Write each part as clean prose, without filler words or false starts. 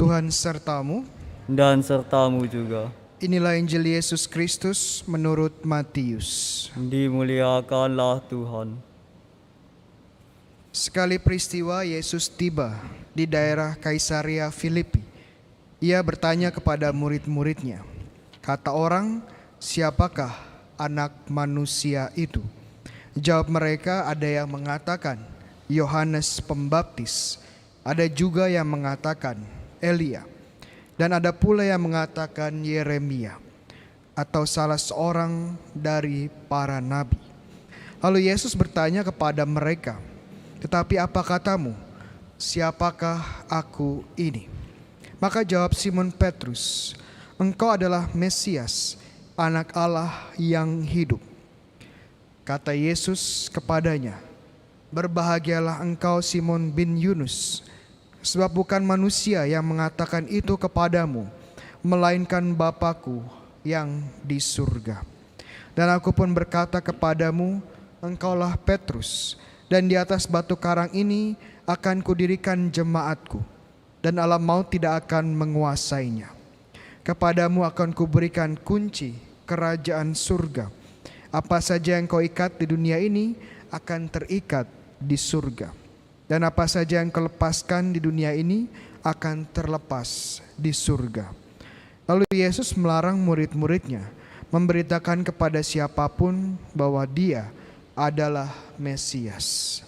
Tuhan sertamu. dan sertamu juga. Inilah Injil Yesus Kristus menurut Matius. Dimuliakanlah Tuhan. Sekali peristiwa Yesus tiba di daerah Kaisaria Filipi. Ia bertanya kepada murid-muridnya, kata orang, siapakah anak manusia itu? Jawab mereka, ada yang mengatakan Yohanes Pembaptis, ada juga yang mengatakan Elia, dan ada pula yang mengatakan Yeremia atau salah seorang dari para nabi. Lalu Yesus bertanya kepada mereka, tetapi apa katamu? Siapakah aku ini? Maka jawab Simon Petrus, engkau adalah Mesias, anak Allah yang hidup. Kata Yesus kepadanya, berbahagialah engkau Simon bin Yunus, sebab bukan manusia yang mengatakan itu kepadamu, melainkan Bapa-Ku yang di surga. Dan aku pun berkata kepadamu, engkaulah Petrus, dan di atas batu karang ini akan kudirikan jemaatku, dan alam maut tidak akan menguasainya. Kepadamu akan kuberikan kunci kerajaan surga. Apa saja yang kau ikat di dunia ini akan terikat di surga, dan apa saja yang kau lepaskan di dunia ini akan terlepas di surga. Lalu Yesus melarang murid-muridnya memberitakan kepada siapapun bahwa Dia adalah Mesias.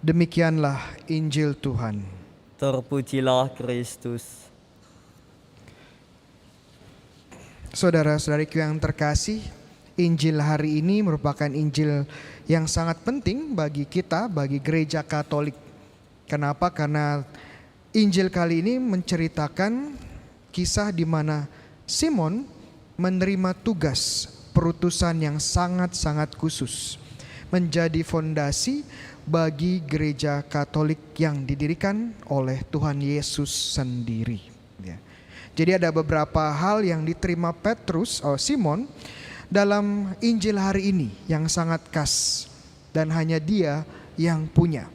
Demikianlah Injil Tuhan. Terpujilah Kristus. Saudara-saudariku yang terkasih, Injil hari ini merupakan Injil yang sangat penting bagi kita, bagi gereja Katolik. Kenapa? Karena Injil kali ini menceritakan kisah di mana Simon menerima tugas perutusan yang sangat-sangat khusus, menjadi fondasi bagi gereja Katolik yang didirikan oleh Tuhan Yesus sendiri. Jadi ada beberapa hal yang diterima Petrus atau Simon dalam Injil hari ini yang sangat khas dan hanya dia yang punya.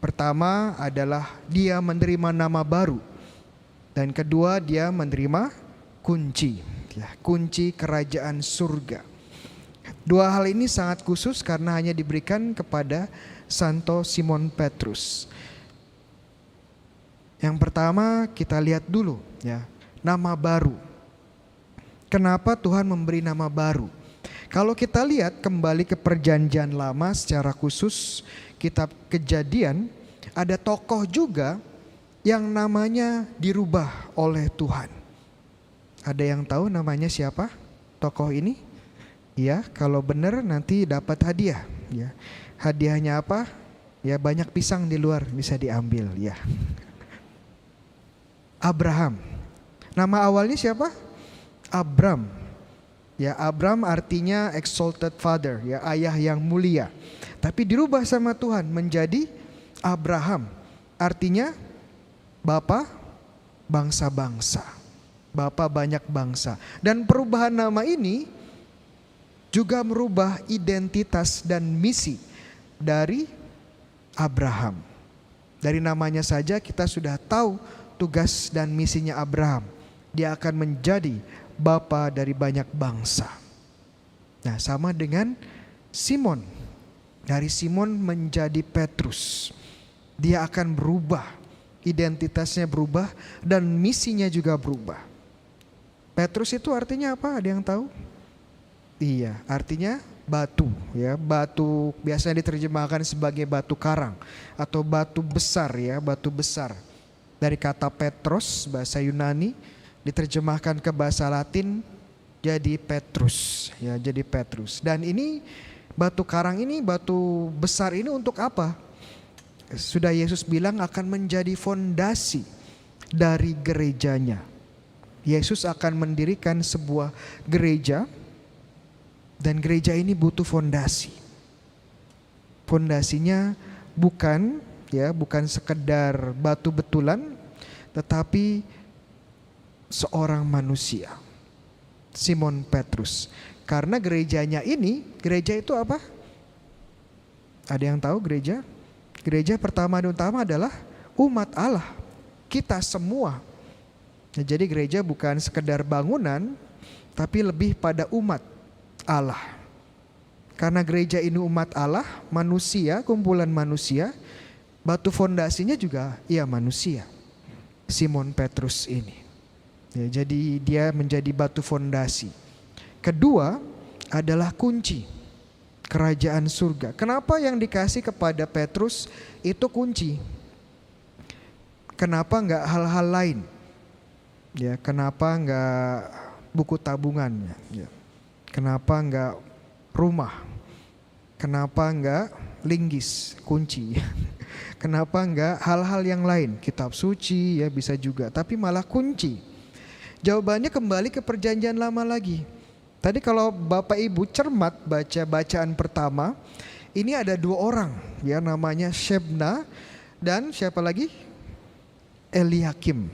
Pertama adalah dia menerima nama baru, dan kedua dia menerima kunci, kunci kerajaan surga. Dua hal ini sangat khusus karena hanya diberikan kepada Santo Simon Petrus. Yang pertama kita lihat dulu nama baru. Kenapa Tuhan memberi nama baru? Kalau kita lihat kembali ke perjanjian lama secara khusus kitab Kejadian, ada tokoh juga yang namanya dirubah oleh Tuhan. Ada yang tahu namanya siapa tokoh ini? Ya, kalau benar nanti dapat hadiah. Ya, hadiahnya apa? Ya, banyak pisang di luar bisa diambil. Ya, Abraham. Nama awalnya siapa? Abram. Ya, Abram artinya exalted father, ya, ayah yang mulia. Tapi dirubah sama Tuhan menjadi Abraham. Artinya bapa bangsa-bangsa. Bapa banyak bangsa. Dan perubahan nama ini juga merubah identitas dan misi dari Abraham. Dari namanya saja kita sudah tahu tugas dan misinya Abraham. Dia akan menjadi bapa dari banyak bangsa. Nah, sama dengan Simon. Dari Simon menjadi Petrus. Dia akan berubah. Identitasnya berubah dan misinya juga berubah. Petrus itu artinya apa? Ada yang tahu? Iya, artinya batu, ya. Batu biasanya diterjemahkan sebagai batu karang atau batu besar, ya, batu besar. Dari kata Petros, bahasa Yunani, diterjemahkan ke bahasa Latin jadi Petrus, ya, jadi Petrus. Dan ini batu karang ini, batu besar ini untuk apa? Sudah Yesus bilang akan menjadi fondasi dari gerejanya. Yesus akan mendirikan sebuah gereja. Dan gereja ini butuh fondasi. Fondasinya bukan sekedar batu betulan, tetapi seorang manusia, Simon Petrus. Karena gerejanya ini, gereja itu apa? Ada yang tahu gereja? Gereja pertama dan utama adalah umat Allah, kita semua. Ya, jadi gereja bukan sekedar bangunan, tapi lebih pada umat Allah. Karena gereja ini umat Allah, manusia, kumpulan manusia, batu fondasinya juga ya manusia. Simon Petrus ini. Ya, jadi dia menjadi batu fondasi. Kedua adalah kunci kerajaan surga. Kenapa yang dikasih kepada Petrus itu kunci? Kenapa enggak hal-hal lain? Ya, kenapa enggak buku tabungan? Ya. Kenapa enggak rumah? Kenapa enggak linggis, kunci? Kenapa enggak hal-hal yang lain? Kitab suci ya bisa juga, tapi malah kunci. Jawabannya kembali ke perjanjian lama lagi. Tadi kalau Bapak Ibu cermat baca bacaan pertama, ini ada dua orang ya, namanya Shebna dan siapa lagi? Eliakim.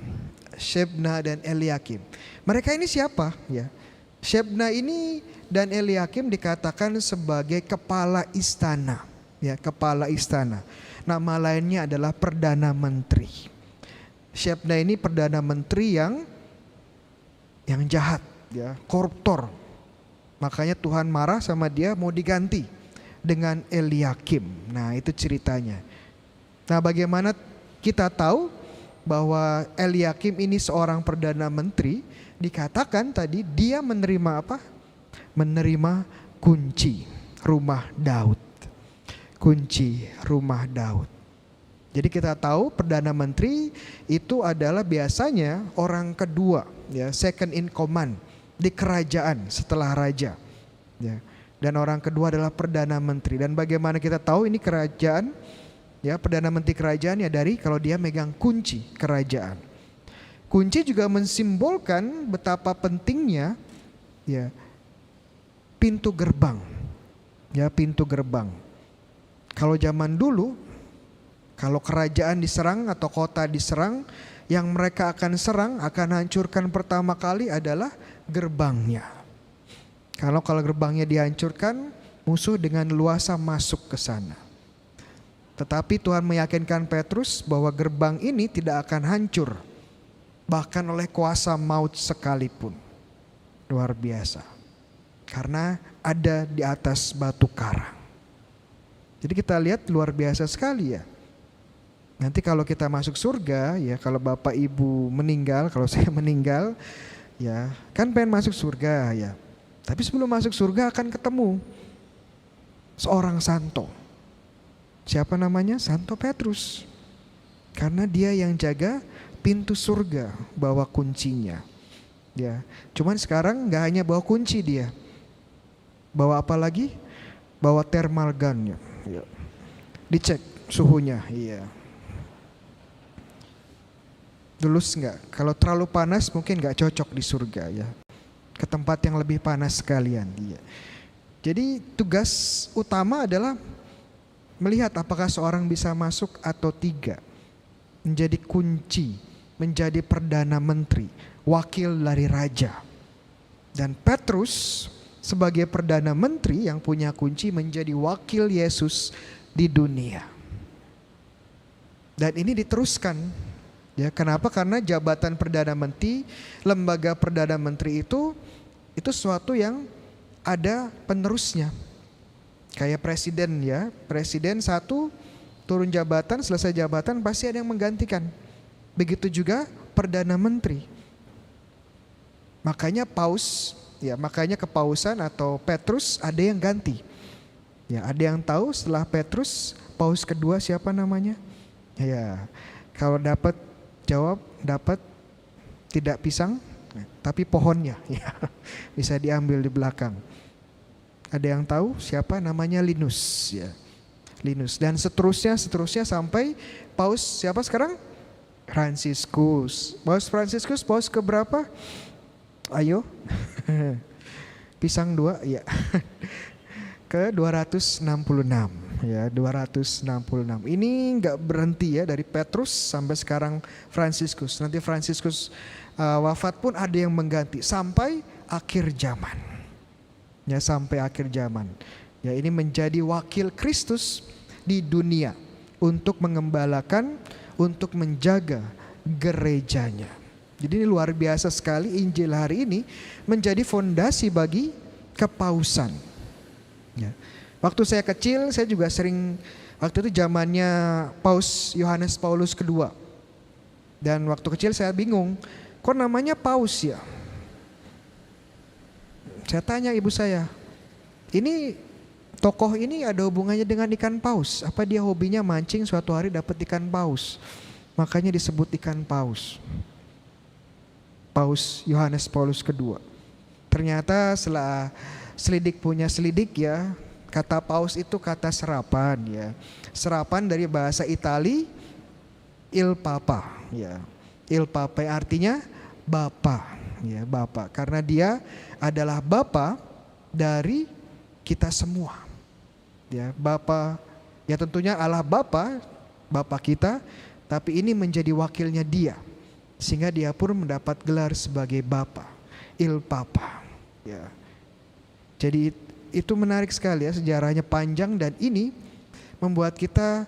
Shebna dan Eliakim. Mereka ini siapa ya? Shebna ini dan Eliakim dikatakan sebagai kepala istana, ya, kepala istana. Nama lainnya adalah Perdana Menteri. Shebna ini Perdana Menteri yang jahat, ya, koruptor. Makanya Tuhan marah sama dia, mau diganti dengan Eliakim. Nah, itu ceritanya. Nah, bagaimana kita tahu bahwa Eliakim ini seorang Perdana Menteri? Dikatakan tadi dia menerima apa? Menerima kunci rumah Daud. Kunci rumah Daud. Jadi kita tahu Perdana Menteri itu adalah biasanya orang kedua, ya, second in command di kerajaan setelah raja, ya. Dan orang kedua adalah Perdana Menteri. Dan bagaimana kita tahu ini kerajaan, ya, Perdana Menteri kerajaan ya dari kalau dia megang kunci kerajaan. Kunci juga mensimbolkan betapa pentingnya, ya, pintu gerbang, ya, pintu gerbang. Kalau zaman dulu, kalau kerajaan diserang atau kota diserang, yang mereka akan serang, akan hancurkan pertama kali adalah gerbangnya. Kalau gerbangnya dihancurkan, musuh dengan luasa masuk ke sana. Tetapi Tuhan meyakinkan Petrus bahwa gerbang ini tidak akan hancur, bahkan oleh kuasa maut sekalipun. Luar biasa. Karena ada di atas batu karang. Jadi kita lihat luar biasa sekali ya. Nanti kalau kita masuk surga, ya, kalau Bapak Ibu meninggal, kalau saya meninggal, ya, kan pengen masuk surga ya. Tapi sebelum masuk surga akan ketemu seorang santo. Siapa namanya? Santo Petrus. Karena dia yang jaga pintu surga, bawa kuncinya. Ya, cuman sekarang nggak hanya bawa kunci dia. Bawa apa lagi? Bawa thermal gun. Ya. Dicek suhunya, iya. Dulus nggak? Kalau terlalu panas mungkin nggak cocok di surga ya. Ke tempat yang lebih panas sekalian. Iya. Jadi tugas utama adalah melihat apakah seorang bisa masuk atau tidak. Menjadi kunci, menjadi Perdana Menteri, wakil dari raja. Dan Petrus sebagai Perdana Menteri yang punya kunci menjadi wakil Yesus di dunia. Dan ini diteruskan. Ya, kenapa? Karena jabatan Perdana Menteri, lembaga Perdana Menteri itu sesuatu yang ada penerusnya. Kayak presiden ya, presiden satu turun jabatan, selesai jabatan pasti ada yang menggantikan. Begitu juga Perdana Menteri. Makanya paus, ya, makanya kepausan atau Petrus ada yang ganti. Ya, ada yang tahu setelah Petrus paus kedua siapa namanya? Ya, kalau dapat jawab, dapat tidak pisang, tapi pohonnya, ya, bisa diambil di belakang. Ada yang tahu siapa namanya? Linus, ya, Linus, dan seterusnya sampai paus siapa sekarang? Fransiskus. Paus Fransiskus paus keberapa? Ayo, pisang 2, ya. Ke 266, ya, 266. Ini nggak berhenti ya dari Petrus sampai sekarang Fransiskus. Nanti Fransiskus wafat pun ada yang mengganti sampai akhir zaman. Ya, sampai akhir zaman. Ya, ini menjadi wakil Kristus di dunia untuk mengembalakan untuk menjaga gerejanya. Jadi ini luar biasa sekali, Injil hari ini menjadi fondasi bagi kepausan. Ya. Waktu saya kecil saya juga sering, waktu itu zamannya Paus Yohanes Paulus II. Dan waktu kecil saya bingung, kok namanya Paus ya? Saya tanya ibu saya, ini tokoh ini ada hubungannya dengan ikan paus? Apa dia hobinya mancing suatu hari dapat ikan paus? Makanya disebut ikan paus. Paus Yohanes Paulus II. Ternyata setelah selidik punya selidik ya, kata paus itu kata serapan ya. Serapan dari bahasa Itali il papa ya. Il papa artinya bapa ya, bapa. Karena dia adalah bapa dari kita semua. Ya, bapa ya tentunya Allah Bapa, Bapa kita, tapi ini menjadi wakilnya dia. Sehingga dia pun mendapat gelar sebagai Bapa, Il Papa. Ya. Jadi itu menarik sekali ya, sejarahnya panjang dan ini membuat kita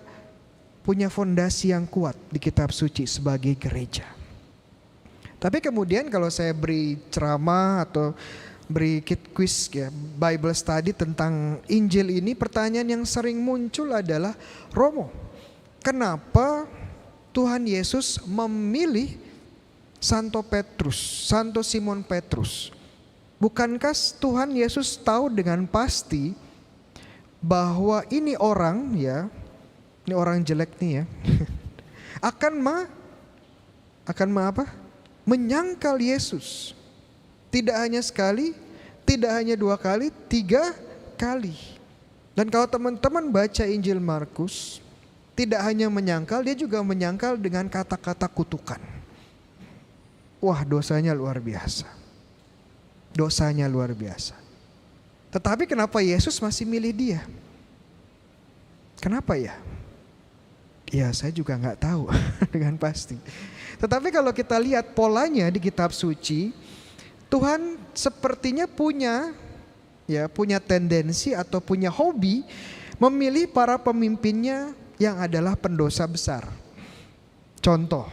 punya fondasi yang kuat di kitab suci sebagai gereja. Tapi kemudian kalau saya beri ceramah atau beri quiz ya, Bible study tentang Injil ini, pertanyaan yang sering muncul adalah, Romo, kenapa Tuhan Yesus memilih Santo Petrus, Santo Simon Petrus? Bukankah Tuhan Yesus tahu dengan pasti bahwa ini orang ya, ini orang jelek nih ya, akan menyangkal Yesus. Tidak hanya sekali, tidak hanya 2 kali, 3 kali. Dan kalau teman-teman baca Injil Markus, tidak hanya menyangkal, dia juga menyangkal dengan kata-kata kutukan. Wah, dosanya luar biasa. Dosanya luar biasa. Tetapi kenapa Yesus masih milih dia? Kenapa ya? Ya saya juga gak tahu dengan pasti. Tetapi kalau kita lihat polanya di kitab suci, Tuhan sepertinya punya tendensi atau punya hobi memilih para pemimpinnya yang adalah pendosa besar. Contoh,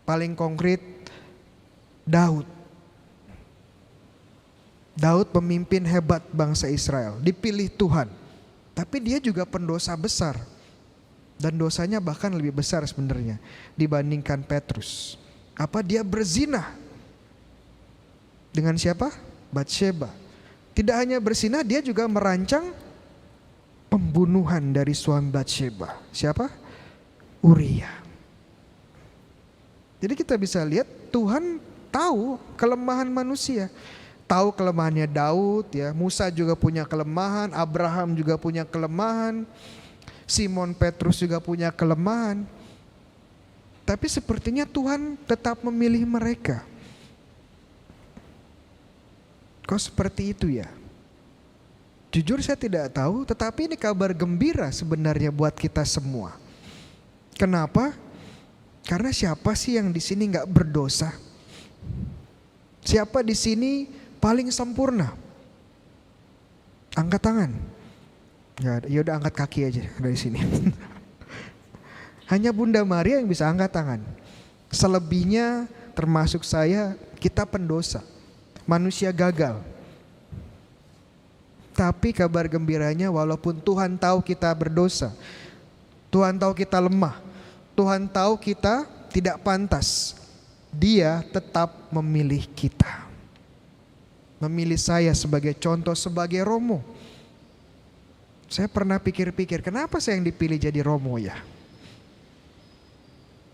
paling konkret Daud. Daud pemimpin hebat bangsa Israel, dipilih Tuhan. Tapi dia juga pendosa besar. Dan dosanya bahkan lebih besar sebenarnya dibandingkan Petrus. Apa dia berzina? Dengan siapa? Batsheba. Tidak hanya berzina, dia juga merancang pembunuhan dari suami Batsheba. Siapa? Uria. Jadi kita bisa lihat Tuhan tahu kelemahan manusia. Tahu kelemahannya Daud ya, Musa juga punya kelemahan, Abraham juga punya kelemahan, Simon Petrus juga punya kelemahan. Tapi sepertinya Tuhan tetap memilih mereka. Kok seperti itu ya? Jujur saya tidak tahu, tetapi ini kabar gembira sebenarnya buat kita semua. Kenapa? Karena siapa sih yang di sini nggak berdosa? Siapa di sini paling sempurna? Angkat tangan. Ya udah angkat kaki aja dari sini. Hanya Bunda Maria yang bisa angkat tangan. Selebihnya termasuk saya, kita pendosa. Manusia gagal. Tapi kabar gembiranya walaupun Tuhan tahu kita berdosa, Tuhan tahu kita lemah, Tuhan tahu kita tidak pantas, Dia tetap memilih kita. Memilih saya sebagai contoh, sebagai Romo. Saya pernah pikir-pikir, kenapa saya yang dipilih jadi Romo ya?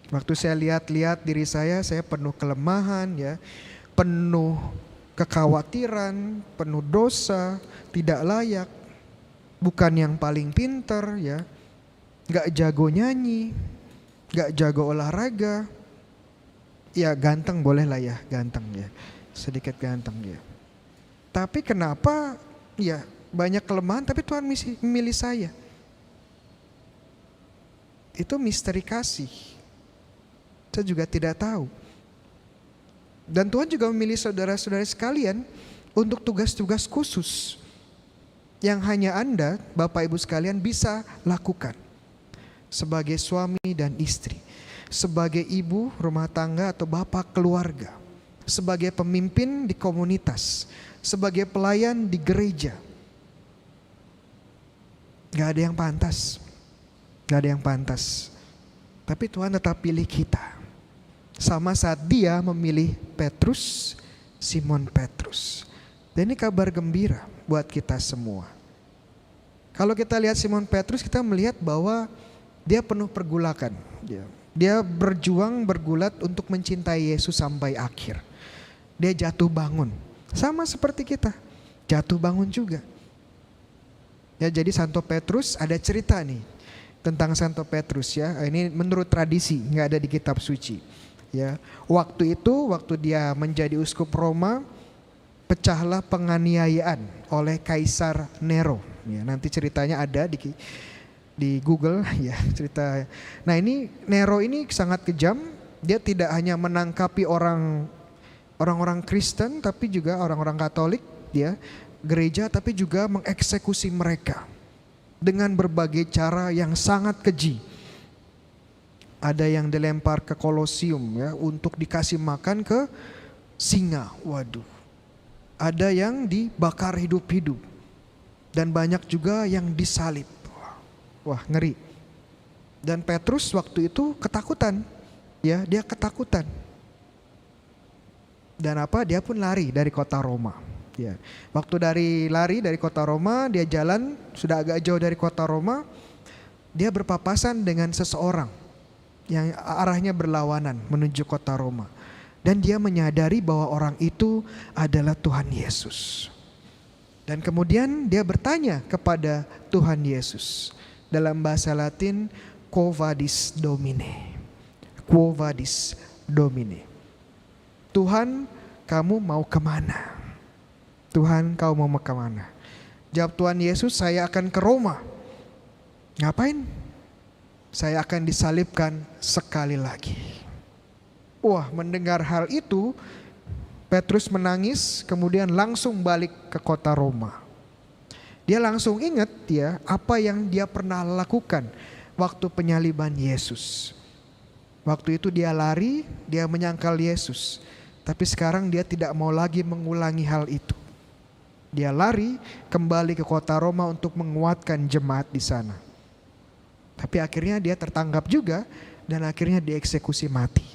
Waktu saya lihat-lihat diri saya penuh kelemahan ya, penuh kekhawatiran, penuh dosa, tidak layak, bukan yang paling pinter ya, gak jago nyanyi, gak jago olahraga, ya ganteng boleh lah ya, ganteng ya, sedikit ganteng ya. Tapi kenapa ya banyak kelemahan tapi Tuhan memilih saya? Itu misteri kasih. Saya juga tidak tahu. Dan Tuhan juga memilih saudara-saudara sekalian untuk tugas-tugas khusus yang hanya Anda, Bapak Ibu sekalian bisa lakukan. sebagai suami dan istri, sebagai ibu rumah tangga atau bapak keluarga, sebagai pemimpin di komunitas, sebagai pelayan di gereja. Gak ada yang pantas. Gak ada yang pantas. Tapi Tuhan tetap pilih kita. Sama saat dia memilih Petrus, Simon Petrus. Dan ini kabar gembira buat kita semua. Kalau kita lihat Simon Petrus, kita melihat bahwa dia penuh pergulakan. Dia berjuang, bergulat untuk mencintai Yesus sampai akhir. Dia jatuh bangun. Sama seperti kita. Jatuh bangun juga. Ya, jadi Santo Petrus, ada cerita nih tentang Santo Petrus ya. Ini menurut tradisi, nggak ada di kitab suci. Ya, waktu itu, waktu dia menjadi uskup Roma, pecahlah penganiayaan oleh Kaisar Nero. Ya, nanti ceritanya ada di Google ya cerita. Nah, ini Nero ini sangat kejam. Dia tidak hanya menangkapi orang-orang Kristen, tapi juga orang-orang Katolik, ya, gereja, tapi juga mengeksekusi mereka dengan berbagai cara yang sangat keji. Ada yang dilempar ke Kolosium ya untuk dikasih makan ke singa. Waduh. Ada yang dibakar hidup-hidup. Dan banyak juga yang disalib. Wah, ngeri. Dan Petrus waktu itu ketakutan. Ya, dia ketakutan. Dan dia pun lari dari kota Roma. Ya. Waktu lari dari kota Roma, dia jalan sudah agak jauh dari kota Roma. Dia berpapasan dengan seseorang yang arahnya berlawanan menuju kota Roma. Dan dia menyadari bahwa orang itu adalah Tuhan Yesus. Dan kemudian dia bertanya kepada Tuhan Yesus. Dalam bahasa Latin, Quo vadis Domine. Quo vadis Domine. Tuhan, kamu mau kemana? Tuhan, kau mau kemana? Jawab Tuhan Yesus, saya akan ke Roma. Ngapain? Saya akan disalibkan sekali lagi. Wah, mendengar hal itu, Petrus menangis, kemudian langsung balik ke kota Roma. Dia langsung ingat ya apa yang dia pernah lakukan waktu penyaliban Yesus. Waktu itu dia lari, dia menyangkal Yesus. Tapi sekarang dia tidak mau lagi mengulangi hal itu. Dia lari kembali ke kota Roma untuk menguatkan jemaat di sana. Tapi akhirnya dia tertangkap juga dan akhirnya dieksekusi mati.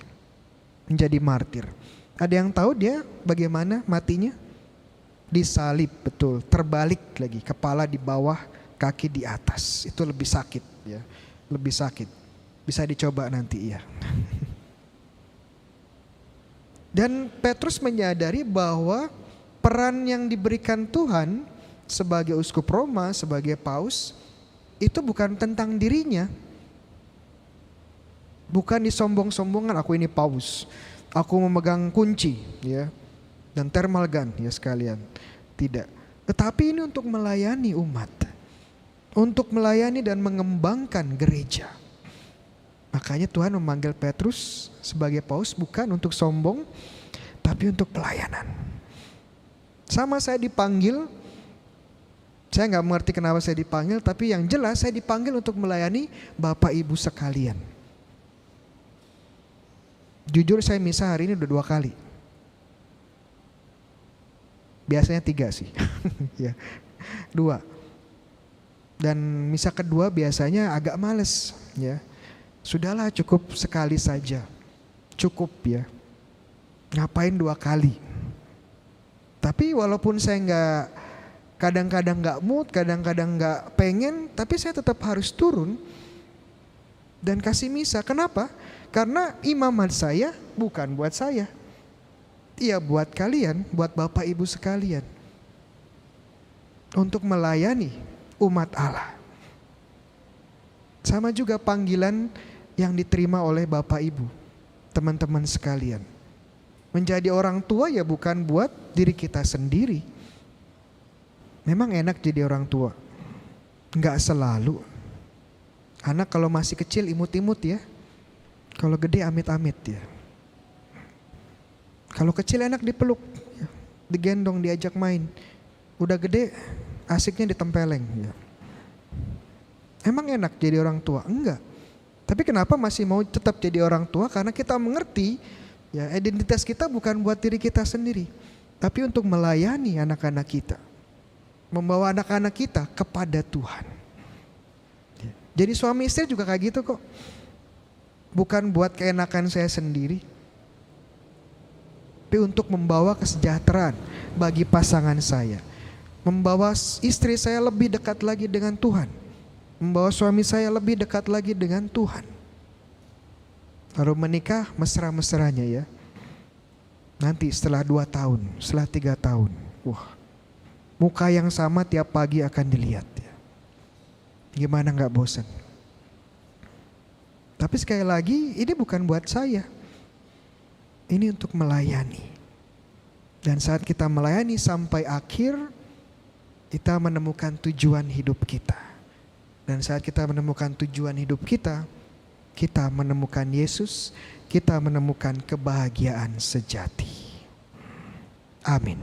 Menjadi martir. Ada yang tahu dia bagaimana matinya? Disalib, betul. Terbalik lagi, kepala di bawah, kaki di atas. Itu lebih sakit ya. Lebih sakit. Bisa dicoba nanti ya. Dan Petrus menyadari bahwa peran yang diberikan Tuhan sebagai uskup Roma, sebagai paus, itu bukan tentang dirinya. Bukan disombong-sombongan, aku ini paus, aku memegang kunci ya, dan thermal gun ya sekalian. Tidak. Tetapi ini untuk melayani umat. Untuk melayani dan mengembangkan gereja. Makanya Tuhan memanggil Petrus sebagai paus bukan untuk sombong, tapi untuk pelayanan. Sama saya dipanggil. Saya nggak mengerti kenapa saya dipanggil, tapi yang jelas saya dipanggil untuk melayani Bapak Ibu sekalian. Jujur saya misa hari ini udah 2 kali. Biasanya 3 sih, ya 2. Dan misa kedua biasanya agak males, ya. Sudahlah cukup sekali saja, cukup ya. Ngapain 2 kali? Tapi walaupun saya kadang-kadang nggak mood, kadang-kadang nggak pengen, tapi saya tetap harus turun dan kasih misa. Kenapa? Karena imamat saya bukan buat saya. Iya buat kalian, buat Bapak Ibu sekalian. Untuk melayani umat Allah. Sama juga panggilan yang diterima oleh Bapak Ibu, teman-teman sekalian. Menjadi orang tua ya bukan buat diri kita sendiri. Memang enak jadi orang tua. Enggak selalu. Anak kalau masih kecil imut-imut ya. Kalau gede amit-amit ya. Kalau kecil enak dipeluk, ya. Digendong, diajak main. Udah gede asiknya ditempeleng ya. Emang enak jadi orang tua? Enggak. Tapi kenapa masih mau tetap jadi orang tua? Karena kita mengerti ya, identitas kita bukan buat diri kita sendiri, tapi untuk melayani anak-anak kita, membawa anak-anak kita kepada Tuhan. Jadi suami istri juga kayak gitu kok. Bukan buat keenakan saya sendiri, tapi untuk membawa kesejahteraan bagi pasangan saya, membawa istri saya lebih dekat lagi dengan Tuhan, membawa suami saya lebih dekat lagi dengan Tuhan. Lalu menikah mesra-mesranya ya. Nanti setelah 2 tahun, setelah 3 tahun, wah, muka yang sama tiap pagi akan dilihat ya. Gimana gak bosan? Tapi sekali lagi ini bukan buat saya, ini untuk melayani. Dan saat kita melayani sampai akhir, kita menemukan tujuan hidup kita. Dan saat kita menemukan tujuan hidup kita menemukan Yesus, kita menemukan kebahagiaan sejati. Amin.